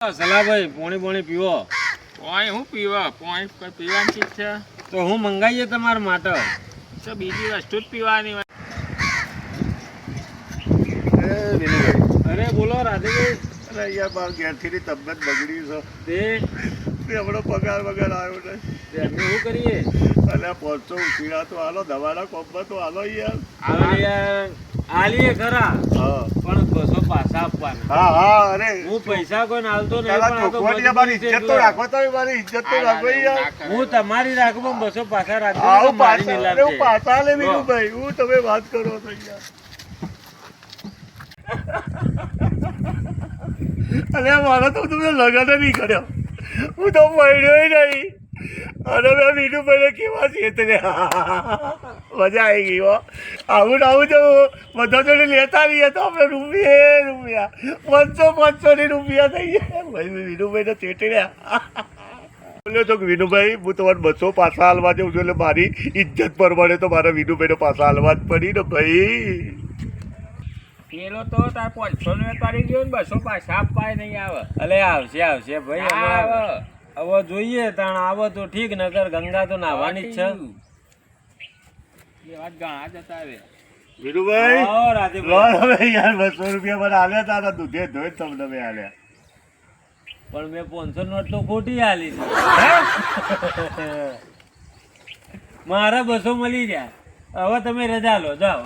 સલાભાઈ પોણી પોણી પીવો. પોણી હું પીવા પોણી કોઈ પીવાની ચીજ છે તો હું મંગાવીએ તમારા માટે. તો બીજી વસ્તુ જ પીવાની હોય. અરે બોલો રાધેભાઈ. અરે યાર મારા ઘેરથી તબિયત બગડી છે તે હમણાં પગાર વગર આવ્યો ને અમે શું કરીએ? અને પહોંચો ઉઠીડા તો હાલો દવાના કોમ્બા તો હાલો યાર. હવે યાર આલીએ ખરા હા પણ બસો પાછા આપવાના. હા હા અરે હું પૈસા કોઈ હાલતો નહીં તારા પણ આ તો ચોખવટિયા મારી મજબૂરી છે ઇજ્જત તો એટલે. રાખો તો મારી ઇજ્જત તો રાખો યાર. હું તમારી રાખું પણ બસો પાછા રાખજો. આવું મારી પાછા નીલામ અરે હું છે. પાછા લે વીરુભાઈ હું તમે વાત કરો તો યાર. અરે મારા તો તમે લગન નહીં કર્યો હું તો મળ્યો નહીં અને મેં વીરુભાઈને કેવા છે તને મજા આવી ગઈ હો. આવું ને આવું જો બધા જોડે લેતા રહીએ તો આપણે રૂપિયા 500 ની રૂપિયા થઈ ગયા ભાઈ વીરુભાઈને ચેટડ્યા. બોલ્યો તો કે વિનુભાઈ હું તમારે 200 પાછા હાલવા જઉં છું એટલે મારી ઇજ્જત પરમાણે તો મારા વિનુભાઈને પાછા હાલવા જ પડી ને ભાઈ. પેલો તો તાર 500 નો વેપારી ગયો ને 200 પાછા આપવાય નહીં આવે. અલે આવશે આવશે ભાઈ. ના હમણાં આવે. હવે જોઈએ તાણ આવે તો ઠીક નકર ગંગા તો નાહવાની જ છે. એ વાત ઘણા જતા આવે. વિનુભાઈ આવો રાધેભાઈ. લો હવે યાર 200 રૂપિયા મને હાલ્યા હતા ને દૂધે ધોઈ તમને મેં હાલ્યા. પણ મેં 500 નોટ તો ખોટી હાલી છે. મારા 200 મળી ગયા. હવે તમે રજા લો જાઓ.